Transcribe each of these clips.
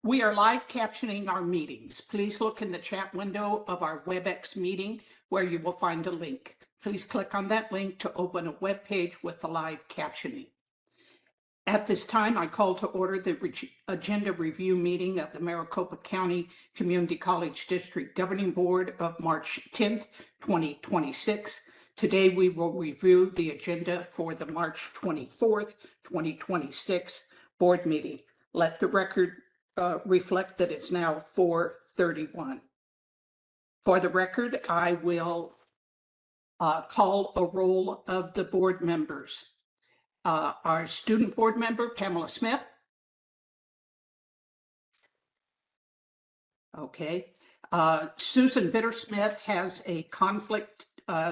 We are live captioning our meetings. Please look in the chat window of our WebEx meeting where you will find a link. Please click on that link to open a web page with the live captioning. At this time, I call to order the agenda review meeting of the Maricopa County Community College District Governing Board of March 10th, 2026. Today, we will review the agenda for the March 24th, 2026 board meeting. Let the record reflect that it's now 4:31. For the record, I will call a roll of the board members. Our student board member, Pamela Smith. Okay. Susan Bittersmith has a conflict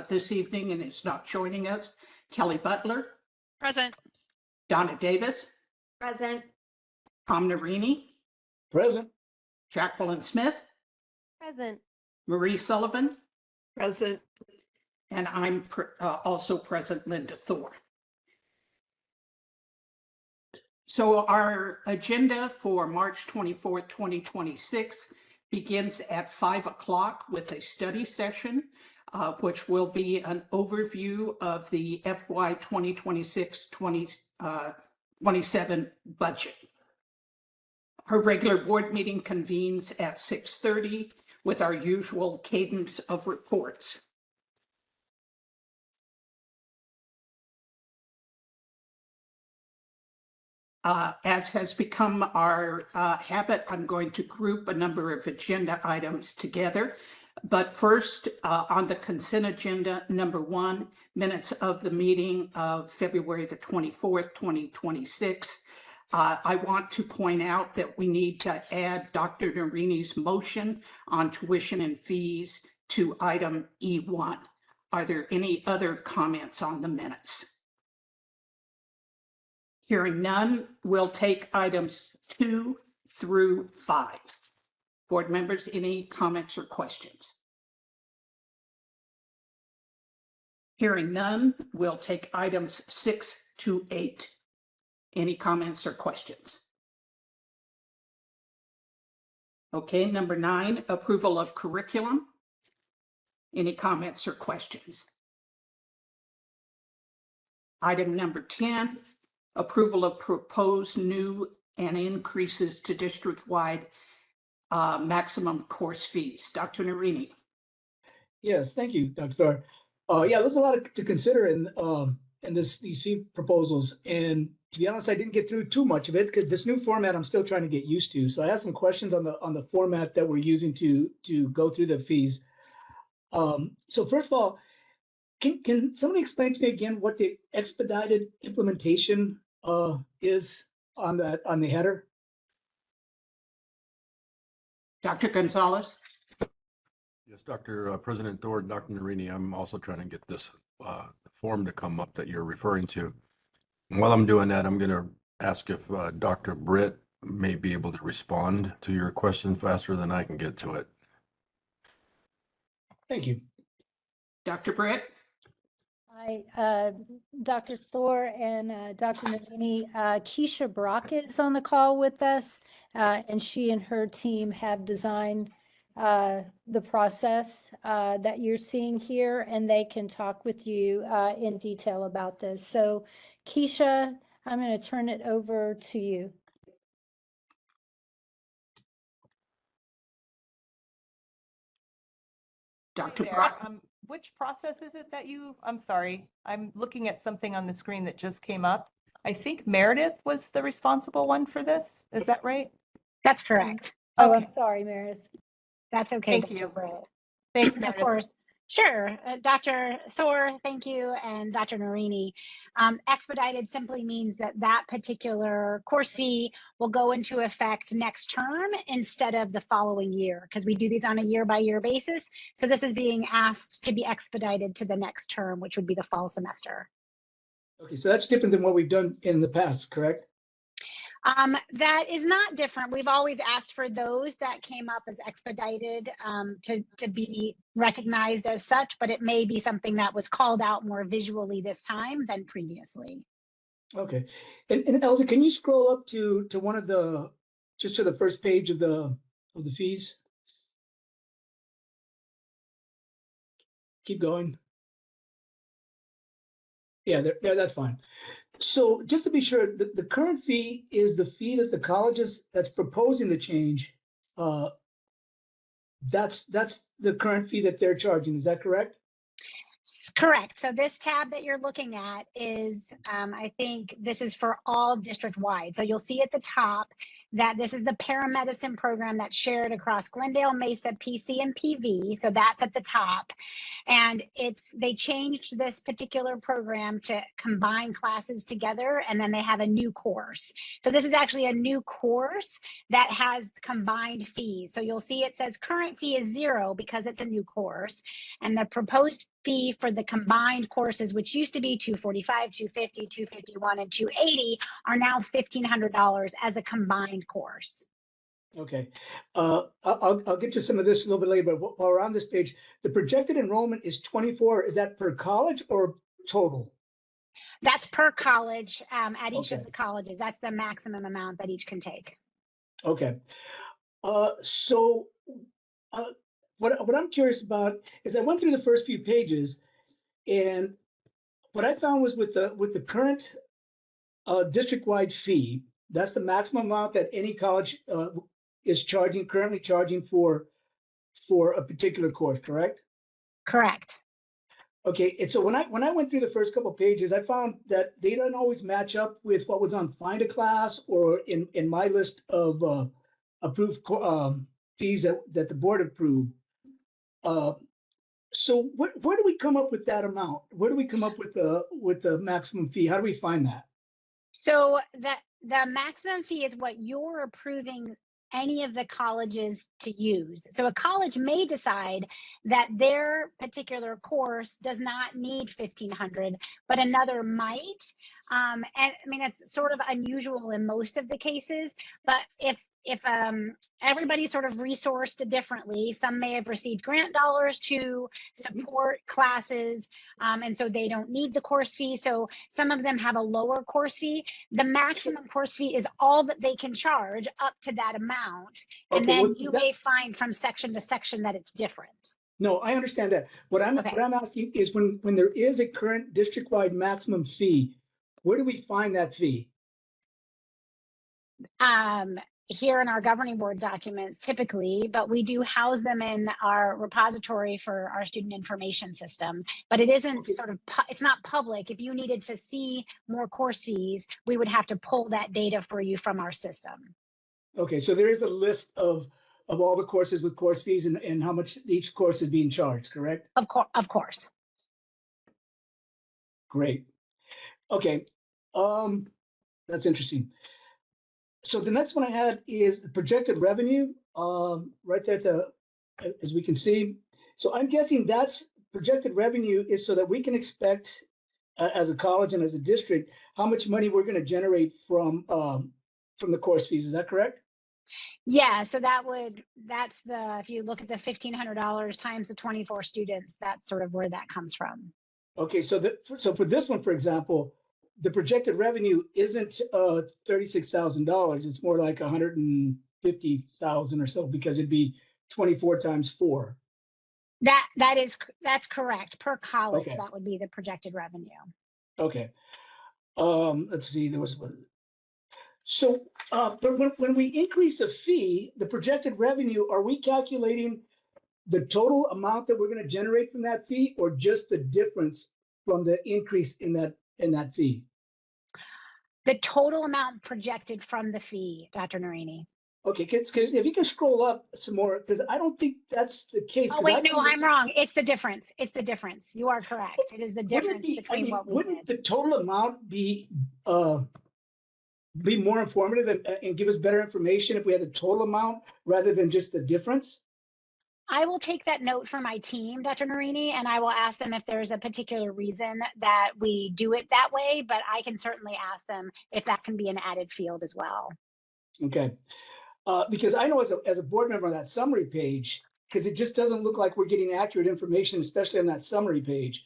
this evening and is not joining us. Kelly Butler. Present. Donna Davis. Present. Tom Narini. Present. Jacqueline Smith. Present. Marie Sullivan. Present. And I'm also present, Linda Thor. So our agenda for March 24th, 2026 begins at 5 o'clock with a study session, which will be an overview of the FY 2026-27 budget. Our regular board meeting convenes at 6:30 with our usual cadence of reports. As has become our habit, I'm going to group a number of agenda items together. But first, on the consent agenda, number 1, minutes of the meeting of February the 24th, 2026. I want to point out that we need to add Dr. Narini's motion on tuition and fees to item E1. Are there any other comments on the minutes? Hearing none, we'll take items 2 through 5. Board members, any comments or questions? Hearing none, we'll take items 6 to 8. Any comments or questions? Okay, number 9, approval of curriculum. Any comments or questions? Item number 10, approval of proposed new and increases to district-wide maximum course fees. Dr. Narini. Yes, thank you, Dr. Thor. Yeah, there's a lot to consider in these fee proposals. And to be honest, I didn't get through too much of it because this new format I'm still trying to get used to. So I have some questions on the format that we're using to go through the fees. So first of all, can somebody explain to me again what the expedited implementation is on the header? Dr. Gonzalez. Yes, Dr. President Thor, Dr. Narini, I'm also trying to get this form to come up that you're referring to. And while I'm doing that, I'm going to ask if Dr. Britt may be able to respond to your question faster than I can get to it. Thank you. Dr. Britt. Hi, Dr. Thor and Dr. Narini. Keisha Brock is on the call with us, and she and her team have designed the process that you're seeing here, and they can talk with you in detail about this. So, Keisha, I'm going to turn it over to you. Dr. Brock. Which process is it that I'm sorry, I'm looking at something on the screen that just came up. I think Meredith was the responsible one for this. Is that right? That's correct. Oh, Okay. I'm sorry, Meredith. That's okay. Thank you. Britt. Thanks, Of Meredith. course. Sure. Dr. Thor, thank you, and Dr. Narini. Expedited simply means that particular course fee will go into effect next term instead of the following year, because we do these on a year-by-year basis. So this is being asked to be expedited to the next term, which would be the fall semester. Okay, so that's different than what we've done in the past, correct? That is not different. We've always asked for those that came up as expedited to be recognized as such, but it may be something that was called out more visually this time than previously. Okay, and Elsa, can you scroll up to one of the just to the first page of the fees. Keep going. Yeah, that's fine. So just to be sure, the current fee is the fee that the colleges that's proposing the change. That's the current fee that they're charging. Is that correct? Correct. So this tab that you're looking at is, I think this is for all district wide. So you'll see at the top that this is the paramedicine program that's shared across Glendale, Mesa, PC, and PV. So that's at the top. And they changed this particular program to combine classes together, and then they have a new course. So this is actually a new course that has combined fees. So you'll see it says current fee is 0 because it's a new course. And the proposed fee for the combined courses, which used to be $245, $250, $251, and $280, are now $1,500 as a combined course. Okay. I'll get to some of this a little bit later, but while we're on this page, the projected enrollment is 24. Is that per college or total? That's per college at each of Okay. the colleges. That's the maximum amount that each can take. Okay. So what I'm curious about is I went through the first few pages, and what I found was with the current district-wide fee, that's the maximum amount that any college is currently charging for a particular course, correct? Correct. Okay, and so when I went through the first couple of pages, I found that they don't always match up with what was on Find a Class or in my list of approved fees that the board approved. So where do we come up with that amount? Where do we come up with the maximum fee? How do we find that? So the maximum fee is what you're approving any of the colleges to use. So a college may decide that their particular course does not need 1,500, but another might. And I mean, that's sort of unusual in most of the cases, but if everybody's sort of resourced differently, some may have received grant dollars to support classes, and so they don't need the course fee. So some of them have a lower course fee. The maximum course fee is all that they can charge up to that amount. And Okay, then well, you may find from section to section that it's different. No, I understand that. What I'm asking is when there is a current district-wide maximum fee, where do we find that fee? Here in our governing board documents typically, but we do house them in our repository for our student information system. But it isn't it's not public. If you needed to see more course fees, we would have to pull that data for you from our system. Okay, so there is a list of all the courses with course fees and how much each course is being charged, correct? Of course. Great. Okay, that's interesting. So the next one I had is the projected revenue, right there as we can see. So I'm guessing that's projected revenue is so that we can expect as a college and as a district, how much money we're going to generate from the course fees. Is that correct? Yeah, so if you look at the $1,500 times the 24 students, that's sort of where that comes from. Okay, so for this one, for example, the projected revenue isn't $36,000. It's more like 150,000 or so because it'd be 24 times 4. That's correct. Per college, Okay. That would be the projected revenue. Okay. Let's see. There was one. So, but when we increase a fee, the projected revenue, are we calculating the total amount that we're going to generate from that fee, or just the difference from the increase in that fee? The total amount projected from the fee, Dr. Narini. Okay, because if you can scroll up some more, because I don't think that's the case. Oh, wait, no, I'm wrong. It's the difference. It's the difference. You are correct. It is the difference between what we wouldn't did. the total amount be more informative and give us better information if we had the total amount rather than just the difference? I will take that note from my team, Dr. Narini, and I will ask them if there's a particular reason that we do it that way, but I can certainly ask them if that can be an added field as well. Okay. Because I know as a board member on that summary page, because it just doesn't look like we're getting accurate information, especially on that summary page.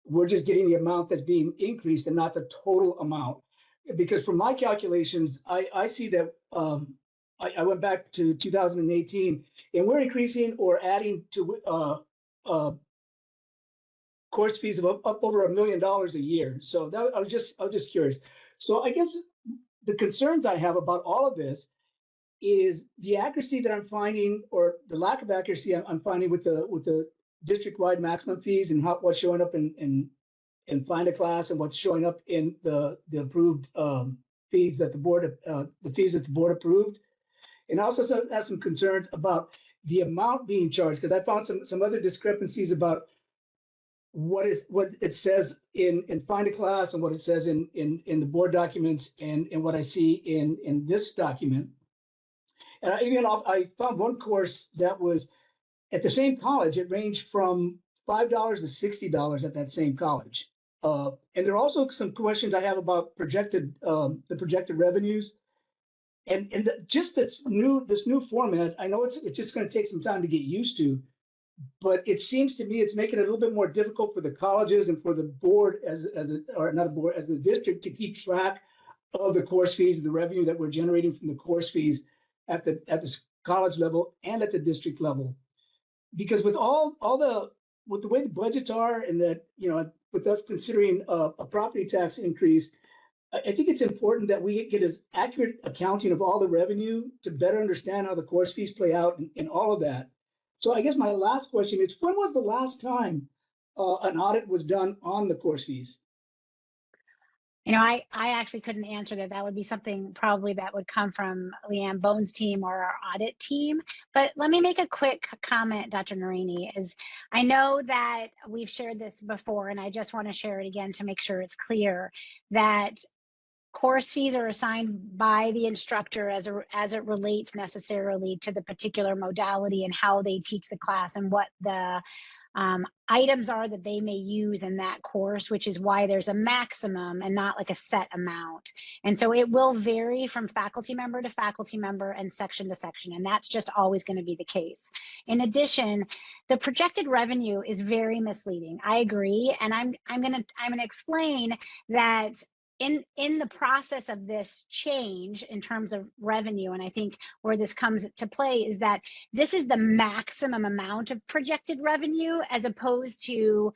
We're just getting the amount that's being increased and not the total amount. Because from my calculations, I see that I went back to 2018, and we're increasing or adding to course fees of up over $1 million a year. So that I was just curious. So I guess the concerns I have about all of this is the accuracy that I'm finding, or the lack of accuracy I'm finding with the district-wide maximum fees and what's showing up in Find a Class and what's showing up in the approved fees that the board approved. And I also have some concerns about the amount being charged, because I found some other discrepancies about what it says in Find a Class and what it says in the board documents and what I see in this document. And I found one course that was at the same college. It ranged from $5 to $60 at that same college. And there are also some questions I have about the projected revenues. And just this new format, I know it's just going to take some time to get used to, but it seems to me it's making it a little bit more difficult for the colleges and for the board as the district to keep track of the course fees, the revenue that we're generating from the course fees at the college level and at the district level. Because with with the way the budgets are, and that, with us considering a property tax increase, I think it's important that we get as accurate accounting of all the revenue to better understand how the course fees play out and all of that. So I guess my last question is, when was the last time an audit was done on the course fees? I actually couldn't answer that. That would be something probably that would come from Leanne Bone's team or our audit team. But let me make a quick comment, Dr. Narini, is I know that we've shared this before, and I just want to share it again to make sure it's clear that course fees are assigned by the instructor as it relates necessarily to the particular modality and how they teach the class and what the items are that they may use in that course, which is why there's a maximum and not like a set amount. And so it will vary from faculty member to faculty member and section to section, and that's just always going to be the case. In addition, the projected revenue is very misleading. I agree, and I'm going to explain that in the process of this change in terms of revenue, and I think where this comes to play is that this is the maximum amount of projected revenue as opposed to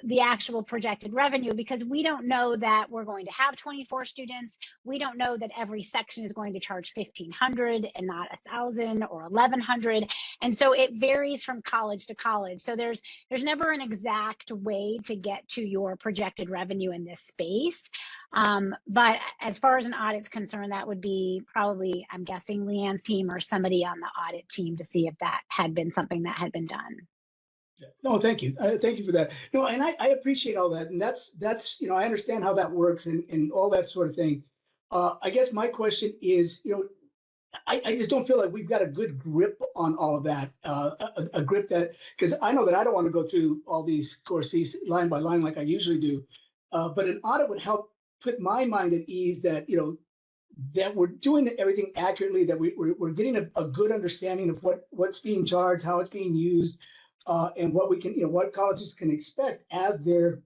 the actual projected revenue, because we don't know that we're going to have 24 students. We don't know that every section is going to charge $1,500 and not $1,000 or $1,100. And so it varies from college to college. So there's never an exact way to get to your projected revenue in this space. But as far as an audit's concerned, that would be probably, I'm guessing, Leanne's team or somebody on the audit team to see if that had been something that had been done. No, thank you. Thank you for that. No, and I appreciate all that. And that's, I understand how that works and all that sort of thing. I guess my question is, I just don't feel like we've got a good grip on all of that. A grip that, because I know that I don't want to go through all these course fees line by line like I usually do. But an audit would help put my mind at ease that, that we're doing everything accurately, that we're getting a good understanding of what's being charged, how it's being used. And what we can, what colleges can expect as they're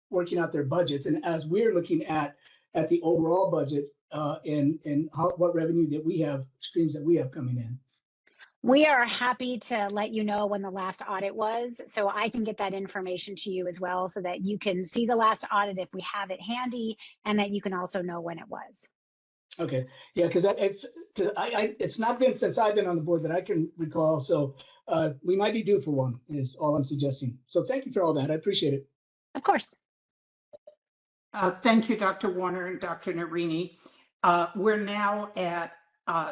working out their budgets, and as we're looking at the overall budget and what revenue that we have, streams that we have coming in. We are happy to let you know when the last audit was, so I can get that information to you as well, so that you can see the last audit if we have it handy, and that you can also know when it was. Okay, yeah, because it's not been since I've been on the board that I can recall, so we might be due for one, is all I'm suggesting. So thank you for all that. I appreciate it. Of course. Thank you, Dr. Warner and Dr. Narini. We're now at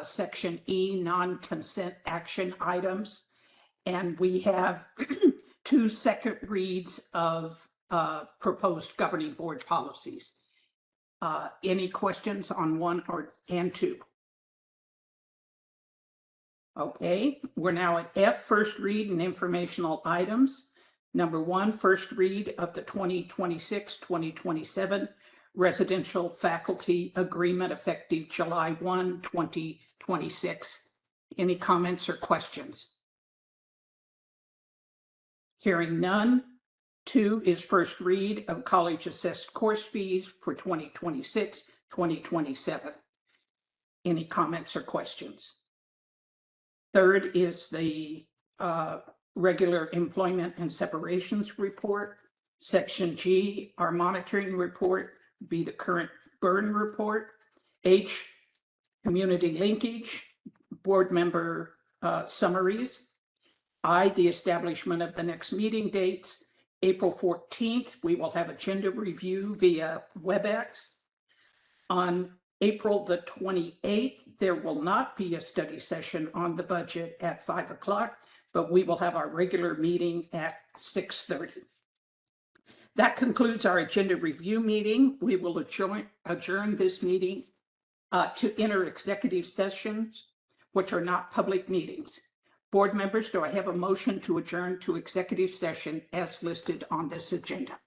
Section E, non-consent action items, and we have 2 second reads of proposed governing board policies. Any questions on 1 and 2? Okay, we're now at F, first read and informational items. Number 1, first read of the 2026-2027 residential faculty agreement effective July 1, 2026. Any comments or questions? Hearing none. 2 is first read of college assessed course fees for 2026-2027. Any comments or questions? Third is the regular employment and separations report. Section G, our monitoring report, be the current burn report. H, community linkage, board member summaries. I, the establishment of the next meeting dates. April 14th, we will have agenda review via WebEx. On April the 28th, there will not be a study session on the budget at 5 o'clock, but we will have our regular meeting at 6:30. That concludes our agenda review meeting. We will adjourn this meeting to enter executive sessions, which are not public meetings. Board members, do I have a motion to adjourn to executive session as listed on this agenda?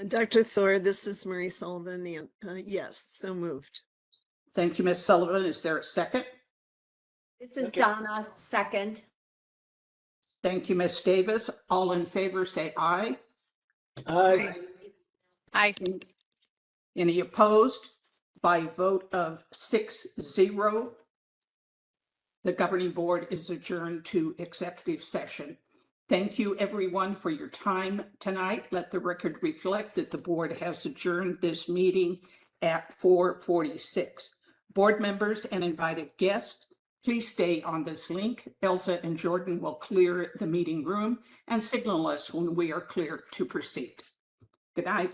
Dr. Thor, this is Marie Sullivan. Yes, so moved. Thank you, Ms. Sullivan. Is there a second? This is Okay. Donna, second. Thank you, Ms. Davis. All in favor, say aye. Aye. Aye. Any opposed? By vote of 6-0, the governing board is adjourned to executive session. Thank you, everyone, for your time tonight. Let the record reflect that the board has adjourned this meeting at 4:46. Board members and invited guests, please stay on this link. Elsa and Jordan will clear the meeting room and signal us when we are clear to proceed. Good night.